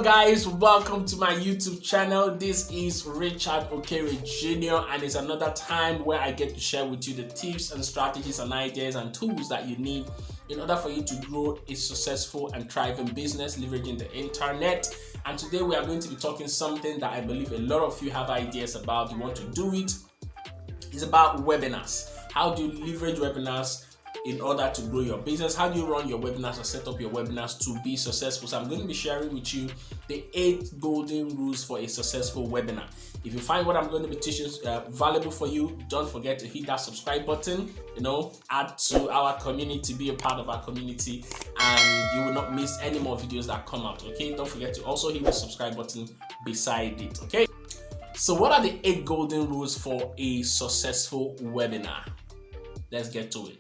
guys, welcome to my YouTube channel. This is Richard Okere Jr. and it's another time where I get to share with you the tips and strategies and ideas and tools that you need in order for you to grow a successful and thriving business leveraging the internet. And today we are going to be talking something that I believe a lot of you have ideas about. You want to do it. It's about webinars. How do you leverage webinars in order to grow your business? How do you run your webinars or set up your webinars to be successful? So I'm going to be sharing with you the 8 golden rules for a successful webinar. If you find what I'm going to be teaching valuable for you, don't forget to hit that subscribe button, add to our community, be a part of our community, and you will not miss any more videos that come out. Okay, don't forget to also hit the subscribe button beside it. Okay, so what are the 8 golden rules for a successful webinar? Let's get to it.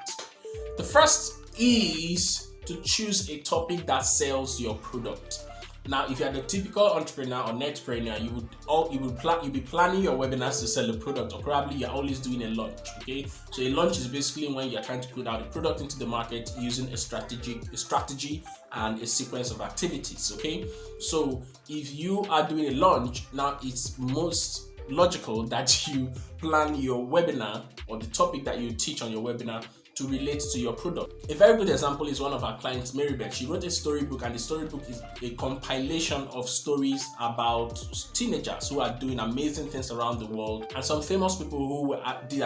The first is to choose a topic that sells your product. Now, if you're the typical entrepreneur or netpreneur, you'll be planning your webinars to sell a product, or probably you're always doing a launch. Okay, so a launch is basically when you're trying to put out a product into the market using a strategy and a sequence of activities. Okay, so if you are doing a launch, now it's most logical that you plan your webinar or the topic that you teach on your webinar to relate to your product. A very good example is one of our clients, Marybeth. She wrote a storybook, and the storybook is a compilation of stories about teenagers who are doing amazing things around the world, and some famous people who are doing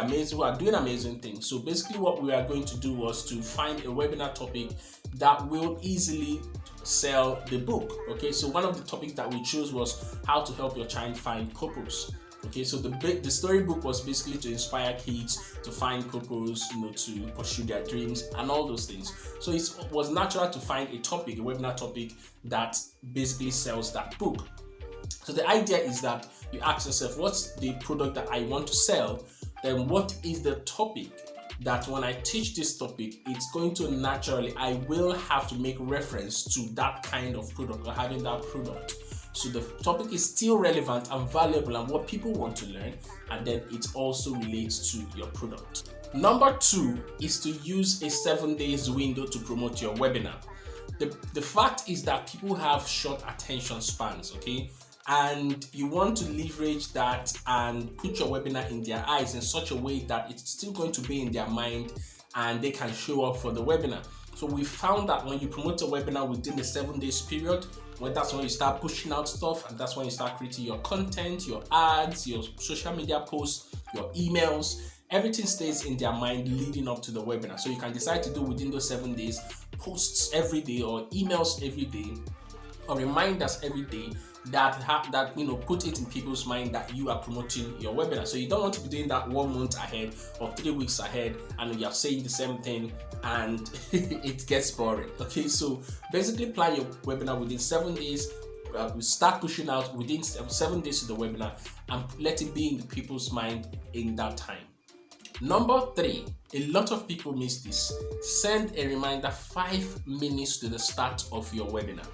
amazing things. So basically what we are going to do was to find a webinar topic that will easily sell the book. Okay, so one of the topics that we chose was how to help your child find purpose. Okay, so the storybook was basically to inspire kids to find purpose, to pursue their dreams and all those things. So it was natural to find a webinar topic that basically sells that book. So the idea is that you ask yourself, what's the product that I want to sell? Then what is the topic that when I teach this topic, it's going to I will have to make reference to that kind of product or having that product. So the topic is still relevant and valuable and what people want to learn, and then it also relates to your product. Number 2 is to use a 7 days window to promote your webinar. The fact is that people have short attention spans, okay? And you want to leverage that and put your webinar in their eyes in such a way that it's still going to be in their mind and they can show up for the webinar. So we found that when you promote a webinar within the 7 days period, that's when you start pushing out stuff, and that's when you start creating your content, your ads, your social media posts, your emails. Everything stays in their mind leading up to the webinar. So you can decide to do within those 7 days posts every day or emails every day or reminders every day that put it in people's mind that you are promoting your webinar. So you don't want to be doing that 1 month ahead or 3 weeks ahead and you're saying the same thing and it gets boring. Okay, so basically plan your webinar within 7 days. Start pushing out within 7 days to the webinar and let it be in the people's mind in that time. Number 3, a lot of people miss this. Send a reminder 5 minutes to the start of your webinar.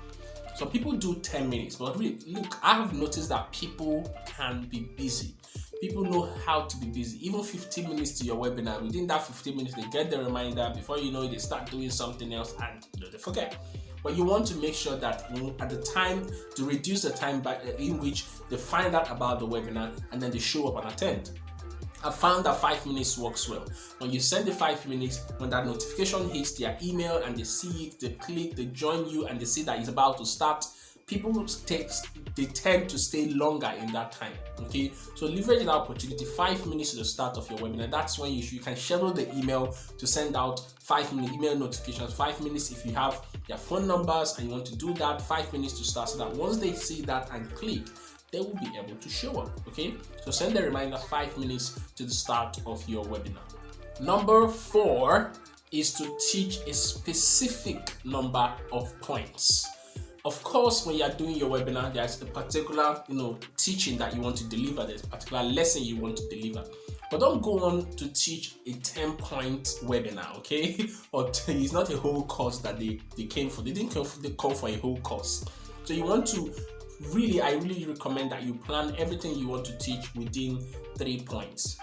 So people do 10 minutes, but really, look, I have noticed that people can be busy. People know how to be busy. Even 15 minutes to your webinar, within that 15 minutes, they get the reminder. Before you know it, they start doing something else and they forget. But you want to make sure that at the time, to reduce the time in which they find out about the webinar and then they show up and attend. I found that 5 minutes works well. When you send the 5 minutes, when that notification hits their email and they see it, they click, they join you, and they see that it's about to start, people they tend to stay longer in that time. Okay, so leverage that opportunity. 5 minutes to the start of your webinar. That's when you can schedule the email to send out 5-minute email notifications. 5 minutes if you have their phone numbers and you want to do that. 5 minutes to start, so that once they see that and click, they will be able to show up. Okay, so send a reminder 5 minutes to the start of your webinar. Number 4 is to teach a specific number of points. Of course, when you are doing your webinar, there's a particular teaching that you want to deliver. There's a particular lesson you want to deliver. But don't go on to teach a 10-point webinar, okay? Or it's not a whole course that they came for. They didn't come for a whole course. So you want to I really recommend that you plan everything you want to teach within 3 points.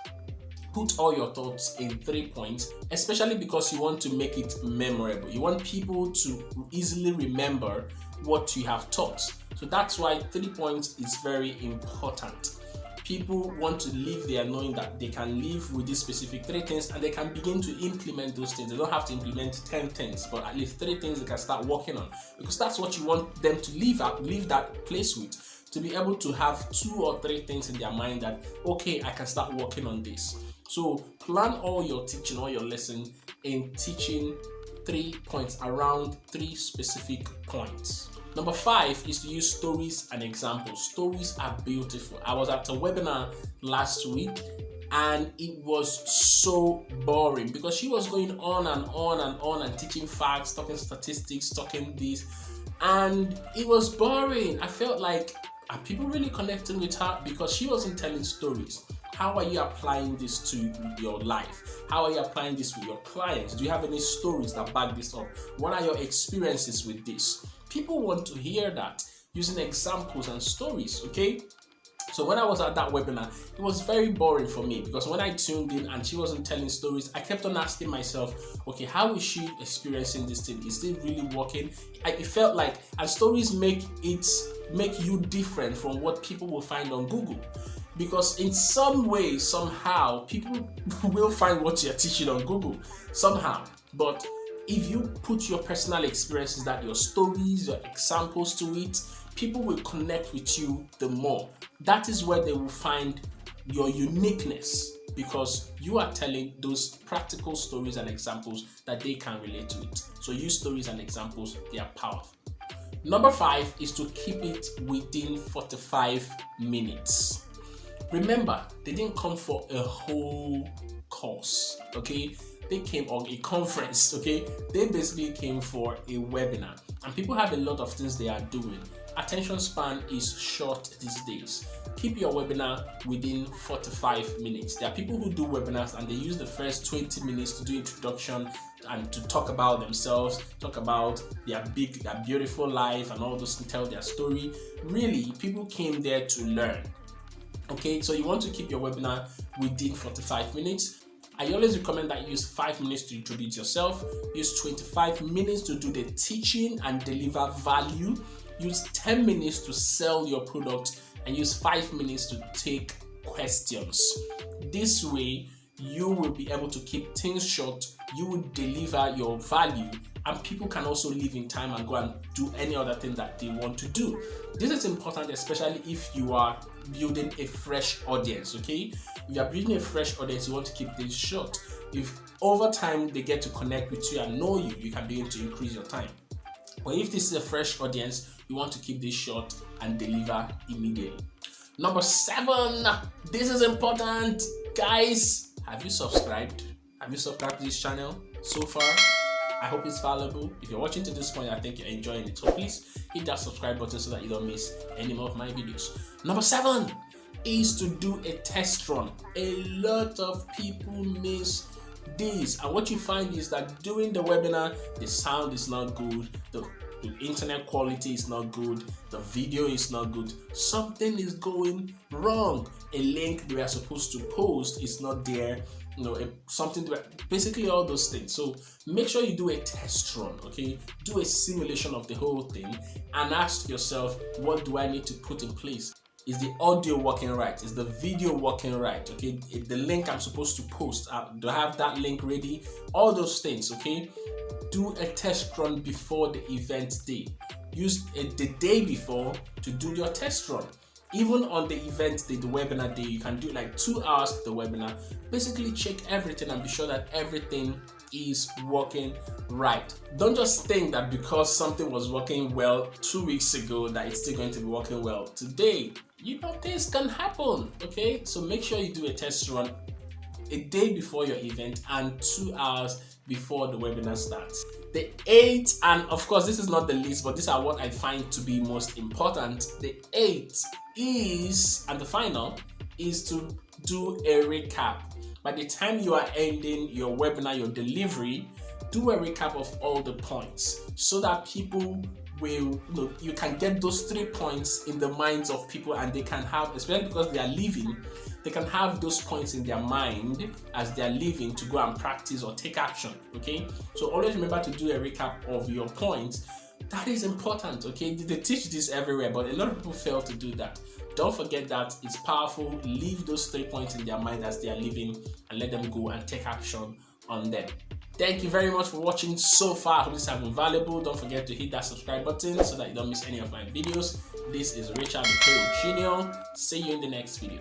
Put all your thoughts in 3 points, especially because you want to make it memorable. You want people to easily remember what you have taught. So that's why 3 points is very important. People want to live there knowing that they can live with these specific 3 things and they can begin to implement those things. They don't have to implement 10 things, but at least 3 things they can start working on, because that's what you want them to leave that place with, to be able to have 2 or 3 things in their mind that, okay, I can start working on this. So plan all your teaching, all your lesson in teaching 3 points, around 3 specific points. Number 5 is to use stories and examples. Stories are beautiful. I was at a webinar last week and it was so boring because she was going on and on and on and teaching facts, talking statistics, talking this, and it was boring. I felt like, are people really connecting with her? Because she wasn't telling stories. How are you applying this to your life? How are you applying this with your clients? Do you have any stories that back this up? What are your experiences with this? People want to hear that, using examples and stories, okay? So when I was at that webinar, it was very boring for me because when I tuned in and she wasn't telling stories, I kept on asking myself, okay, how is she experiencing this thing? Is it really working? It felt like, and stories make you different from what people will find on Google. Because in some way, somehow, people will find what you're teaching on Google, somehow. But if you put your personal experiences, that your stories, your examples to it, people will connect with you the more. That is where they will find your uniqueness, because you are telling those practical stories and examples that they can relate to it. So use stories and examples, they are powerful. Number 5 is to keep it within 45 minutes. Remember, they didn't come for a whole course, okay? They came on a conference, okay? They basically came for a webinar. And people have a lot of things they are doing. Attention span is short these days. Keep your webinar within 45 minutes. There are people who do webinars and they use the first 20 minutes to do introduction and to talk about themselves, talk about their beautiful life and all those, to tell their story. Really, people came there to learn. Okay, so you want to keep your webinar within 45 minutes. I always recommend that you use 5 minutes to introduce yourself, use 25 minutes to do the teaching and deliver value, use 10 minutes to sell your product, and use 5 minutes to take questions. This way, you will be able to keep things short, you will deliver your value, and people can also leave in time and go and do any other thing that they want to do. This is important, especially if you are building a fresh audience, okay? If you are building a fresh audience, you want to keep things short. If over time they get to connect with you and know you, you can begin to increase your time. But if this is a fresh audience, you want to keep this short and deliver immediately. Number 7, this is important, guys. Have you subscribed? Have you subscribed to this channel so far? I hope it's valuable. If you're watching to this point, I think you're enjoying it. So please hit that subscribe button so that you don't miss any more of my videos. Number 7 is to do a test run. A lot of people miss this. And what you find is that during the webinar, the sound is not good, the internet quality is not good, the video is not good. Something is going wrong. A link they are supposed to post is not there. Basically all those things. So make sure you do a test run, okay? Do a simulation of the whole thing and ask yourself, what do I need to put in place? Is the audio working right? Is the video working right? Okay, the link I'm supposed to post, do I have that link ready? All those things, okay? Do a test run before the event day. Use the day before to do your test run. Even on the event day, the webinar day, you can do like 2 hours of the webinar. Basically check everything and be sure that everything is working right. Don't just think that because something was working well 2 weeks ago that it's still going to be working well today. Things can happen, okay? So make sure you do a test run a day before your event and 2 hours before the webinar starts. The 8th, and of course this is not the least, but these are what I find to be most important. The 8th is, and the final, is to do a recap. By the time you are ending your webinar, your delivery, do a recap of all the points so that people will, you can get those 3 points in the minds of people, and they can have, especially because they are leaving, they can have those points in their mind as they are leaving to go and practice or take action, okay? So always remember to do a recap of your points. That is important, okay? They teach this everywhere, but a lot of people fail to do that. Don't forget that it's powerful. Leave those 3 points in their mind as they are living and let them go and take action on them. Thank you very much for watching so far. I hope this has been valuable. Don't forget to hit that subscribe button so that you don't miss any of my videos. This is Richard Okere Jr. See you in the next video.